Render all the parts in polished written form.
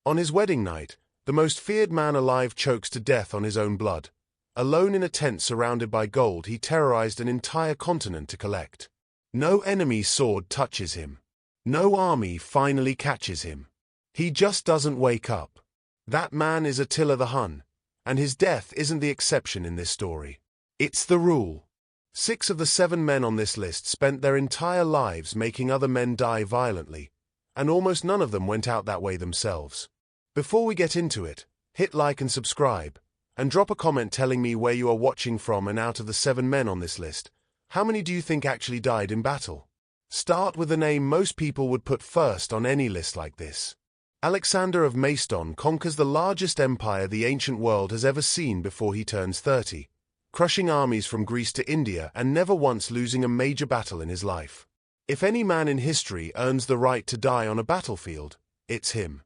On his wedding night, the most feared man alive chokes to death on his own blood. Alone in a tent surrounded by gold, he terrorized an entire continent to collect. No enemy sword touches him. No army finally catches him. He just doesn't wake up. That man is Attila the Hun, and his death isn't the exception in this story. It's the rule. 6 of the 7 men on this list spent their entire lives making other men die violently, and almost none of them went out that way themselves. Before we get into it, hit like and subscribe, and drop a comment telling me where you are watching from, and out of the 7 men on this list, how many do you think actually died in battle? Start with the name most people would put first on any list like this. Alexander of Macedon conquers the largest empire the ancient world has ever seen before he turns 30, crushing armies from Greece to India and never once losing a major battle in his life. If any man in history earns the right to die on a battlefield, it's him.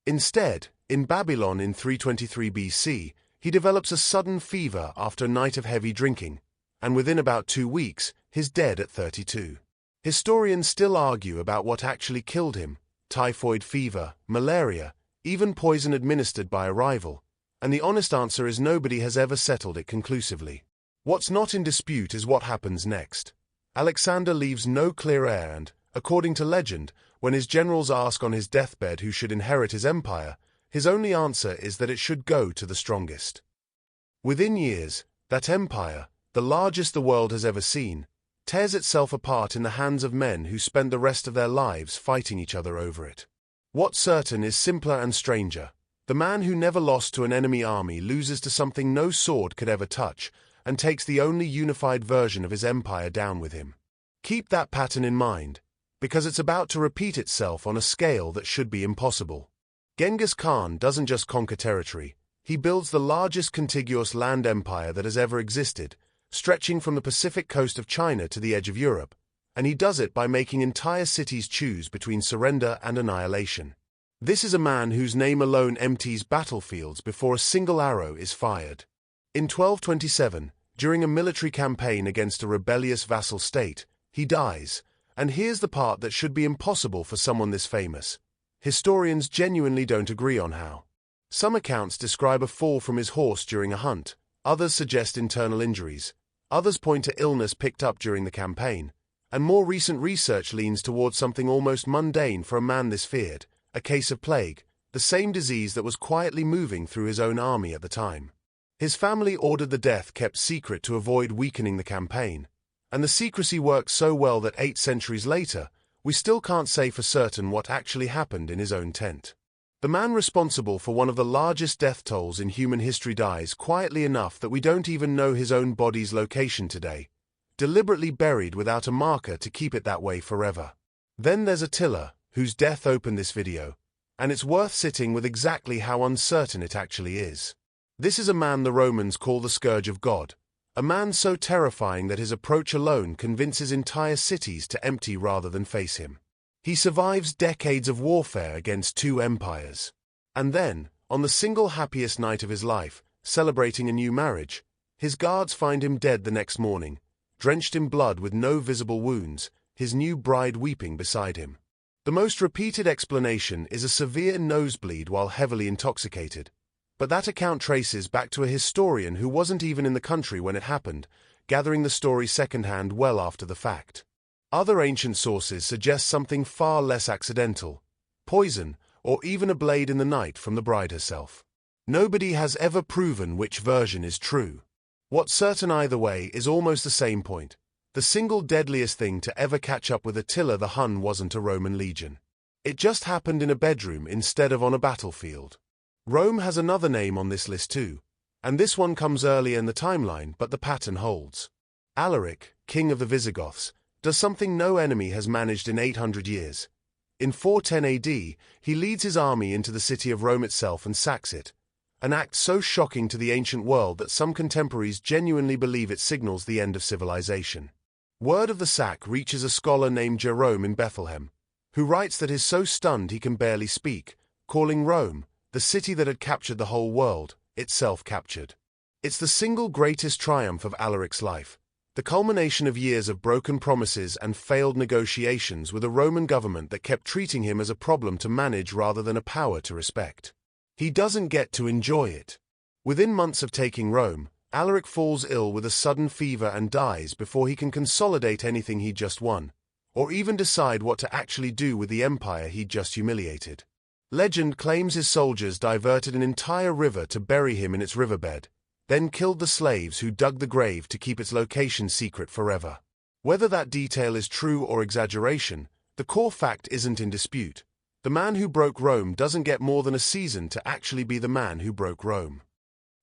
Instead, in Babylon in 323 BC, he develops a sudden fever after a night of heavy drinking, and within about 2 weeks, he's dead at 32. Historians still argue about what actually killed him: typhoid fever, malaria, even poison administered by a rival, and the honest answer is nobody has ever settled it conclusively. What's not in dispute is what happens next. Alexander leaves no clear heir, and, according to legend, when his generals ask on his deathbed who should inherit his empire, his only answer is that it should go to the strongest. Within years, that empire, the largest the world has ever seen, tears itself apart in the hands of men who spent the rest of their lives fighting each other over it. What's certain is simpler and stranger. The man who never lost to an enemy army loses to something no sword could ever touch, and takes the only unified version of his empire down with him. Keep that pattern in mind, because it's about to repeat itself on a scale that should be impossible. Genghis Khan doesn't just conquer territory, he builds the largest contiguous land empire that has ever existed, stretching from the Pacific coast of China to the edge of Europe, and he does it by making entire cities choose between surrender and annihilation. This is a man whose name alone empties battlefields before a single arrow is fired. In 1227, during a military campaign against a rebellious vassal state, he dies, and here's the part that should be impossible for someone this famous. Historians genuinely don't agree on how. Some accounts describe a fall from his horse during a hunt, others suggest internal injuries, others point to illness picked up during the campaign, and more recent research leans towards something almost mundane for a man this feared: a case of plague, the same disease that was quietly moving through his own army at the time. His family ordered the death kept secret to avoid weakening the campaign, and the secrecy worked so well that 8 centuries later, we still can't say for certain what actually happened in his own tent. The man responsible for one of the largest death tolls in human history dies quietly enough that we don't even know his own body's location today, deliberately buried without a marker to keep it that way forever. Then there's Attila, whose death opened this video, and it's worth sitting with exactly how uncertain it actually is. This is a man the Romans call the Scourge of God, a man so terrifying that his approach alone convinces entire cities to empty rather than face him. He survives decades of warfare against 2 empires. And then, on the single happiest night of his life, celebrating a new marriage, his guards find him dead the next morning, drenched in blood with no visible wounds, his new bride weeping beside him. The most repeated explanation is a severe nosebleed while heavily intoxicated, but that account traces back to a historian who wasn't even in the country when it happened, gathering the story secondhand well after the fact. Other ancient sources suggest something far less accidental: poison, or even a blade in the night from the bride herself. Nobody has ever proven which version is true. What's certain either way is almost the same point. The single deadliest thing to ever catch up with Attila the Hun wasn't a Roman legion. It just happened in a bedroom instead of on a battlefield. Rome has another name on this list too, and this one comes earlier in the timeline, but the pattern holds. Alaric, king of the Visigoths, does something no enemy has managed in 800 years. In 410 AD, he leads his army into the city of Rome itself and sacks it, an act so shocking to the ancient world that some contemporaries genuinely believe it signals the end of civilization. Word of the sack reaches a scholar named Jerome in Bethlehem, who writes that he's so stunned he can barely speak, calling Rome, the city that had captured the whole world, itself captured. It's the single greatest triumph of Alaric's life, the culmination of years of broken promises and failed negotiations with a Roman government that kept treating him as a problem to manage rather than a power to respect. He doesn't get to enjoy it. Within months of taking Rome, Alaric falls ill with a sudden fever and dies before he can consolidate anything he'd just won, or even decide what to actually do with the empire he'd just humiliated. Legend claims his soldiers diverted an entire river to bury him in its riverbed, then killed the slaves who dug the grave to keep its location secret forever. Whether that detail is true or exaggeration, the core fact isn't in dispute. The man who broke Rome doesn't get more than a season to actually be the man who broke Rome.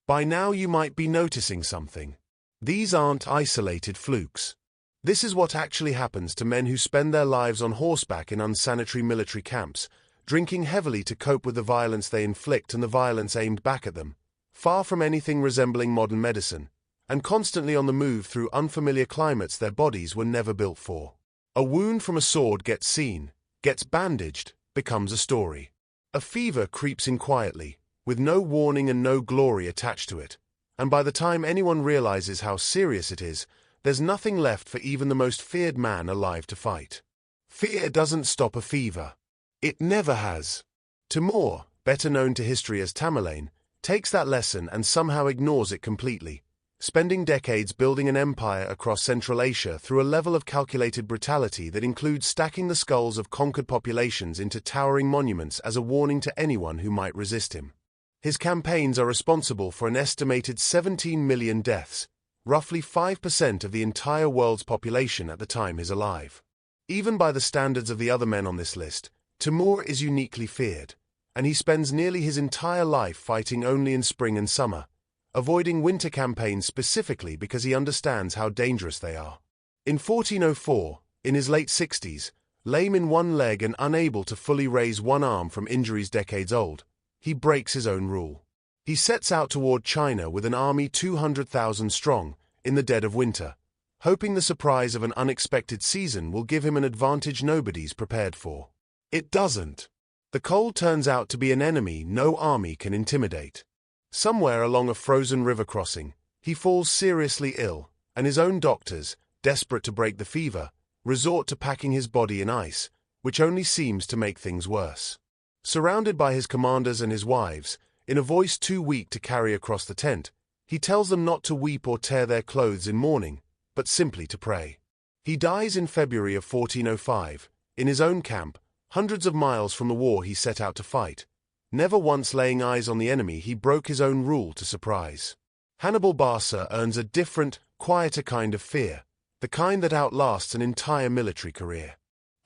By now you might be noticing something. These aren't isolated flukes. This is what actually happens to men who spend their lives on horseback in unsanitary military camps, drinking heavily to cope with the violence they inflict and the violence aimed back at them, far from anything resembling modern medicine, and constantly on the move through unfamiliar climates their bodies were never built for. A wound from a sword gets seen, gets bandaged, becomes a story. A fever creeps in quietly, with no warning and no glory attached to it, and by the time anyone realizes how serious it is, there's nothing left for even the most feared man alive to fight. Fear doesn't stop a fever. It never has. Timur, better known to history as Tamerlane, takes that lesson and somehow ignores it completely, spending decades building an empire across Central Asia through a level of calculated brutality that includes stacking the skulls of conquered populations into towering monuments as a warning to anyone who might resist him. His campaigns are responsible for an estimated 17 million deaths, roughly 5% of the entire world's population at the time he's alive. Even by the standards of the other men on this list, Timur is uniquely feared, and he spends nearly his entire life fighting only in spring and summer, avoiding winter campaigns specifically because he understands how dangerous they are. In 1404, in his late 60s, lame in one leg and unable to fully raise one arm from injuries decades old, he breaks his own rule. He sets out toward China with an army 200,000 strong, in the dead of winter, hoping the surprise of an unexpected season will give him an advantage nobody's prepared for. It doesn't. The cold turns out to be an enemy no army can intimidate. Somewhere along a frozen river crossing, he falls seriously ill, and his own doctors, desperate to break the fever, resort to packing his body in ice, which only seems to make things worse. Surrounded by his commanders and his wives, in a voice too weak to carry across the tent, he tells them not to weep or tear their clothes in mourning, but simply to pray. He dies in February of 1405, in his own camp, hundreds of miles from the war he set out to fight. Never once laying eyes on the enemy, he broke his own rule to surprise. Hannibal Barca earns a different, quieter kind of fear, the kind that outlasts an entire military career.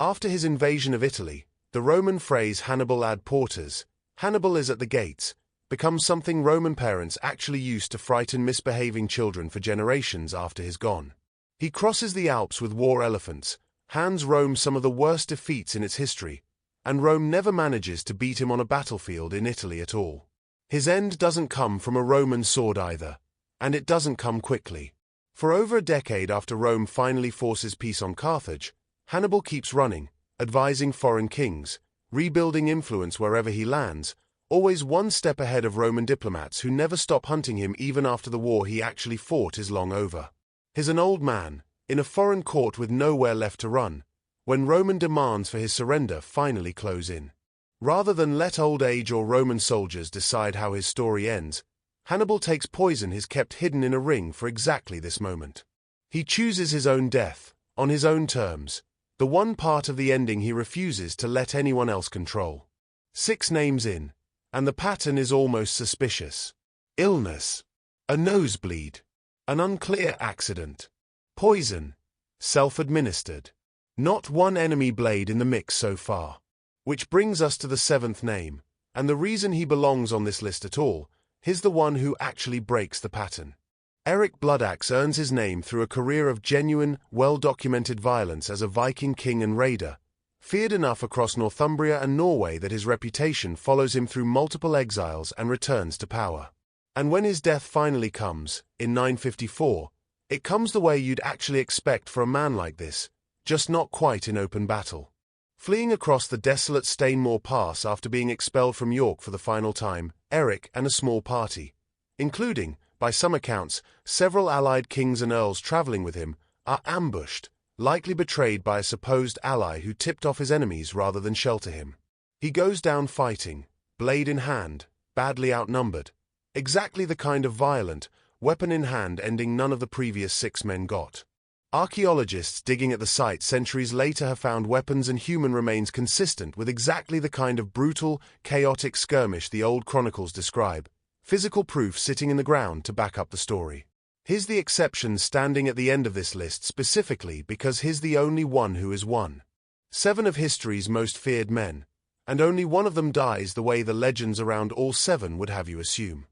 After his invasion of Italy, the Roman phrase Hannibal ad portas, Hannibal is at the gates, becomes something Roman parents actually used to frighten misbehaving children for generations after he's gone. He crosses the Alps with war elephants, hands Rome some of the worst defeats in its history, and Rome never manages to beat him on a battlefield in Italy at all. His end doesn't come from a Roman sword either, and it doesn't come quickly. For over a decade after Rome finally forces peace on Carthage, Hannibal keeps running, advising foreign kings, rebuilding influence wherever he lands, always one step ahead of Roman diplomats who never stop hunting him even after the war he actually fought is long over. He's an old man, in a foreign court with nowhere left to run, when Roman demands for his surrender finally close in. Rather than let old age or Roman soldiers decide how his story ends, Hannibal takes poison he's kept hidden in a ring for exactly this moment. He chooses his own death, on his own terms, the one part of the ending he refuses to let anyone else control. 6 names in, and the pattern is almost suspicious. Illness, a nosebleed, an unclear accident, poison, self-administered. Not one enemy blade in the mix so far. Which brings us to the 7th name, and the reason he belongs on this list at all, he's the one who actually breaks the pattern. Erik Bloodaxe earns his name through a career of genuine, well-documented violence as a Viking king and raider, feared enough across Northumbria and Norway that his reputation follows him through multiple exiles and returns to power. And when his death finally comes, in 954, it comes the way you'd actually expect for a man like this, just not quite in open battle. Fleeing across the desolate Stainmore Pass after being expelled from York for the final time, Erik and a small party, including, By some accounts, several allied kings and earls traveling with him are ambushed, likely betrayed by a supposed ally who tipped off his enemies rather than shelter him. He goes down fighting, blade in hand, badly outnumbered. Exactly the kind of violent, weapon in hand ending none of the previous 6 men got. Archaeologists digging at the site centuries later have found weapons and human remains consistent with exactly the kind of brutal, chaotic skirmish the old chronicles describe, physical proof sitting in the ground to back up the story. He's the exception standing at the end of this list specifically because he's the only one who is one. 7 of history's most feared men, and only one of them dies the way the legends around all 7 would have you assume.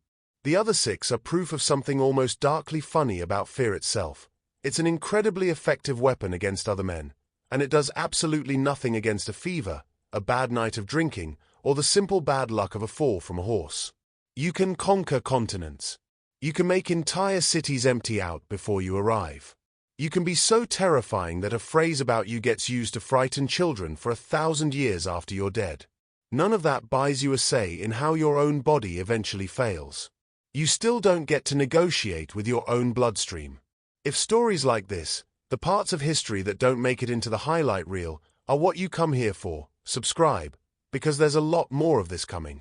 The other 6 are proof of something almost darkly funny about fear itself. It's an incredibly effective weapon against other men, and it does absolutely nothing against a fever, a bad night of drinking, or the simple bad luck of a fall from a horse. You can conquer continents. You can make entire cities empty out before you arrive. You can be so terrifying that a phrase about you gets used to frighten children for 1,000 years after you're dead. None of that buys you a say in how your own body eventually fails. You still don't get to negotiate with your own bloodstream. If stories like this, the parts of history that don't make it into the highlight reel, are what you come here for, subscribe, because there's a lot more of this coming.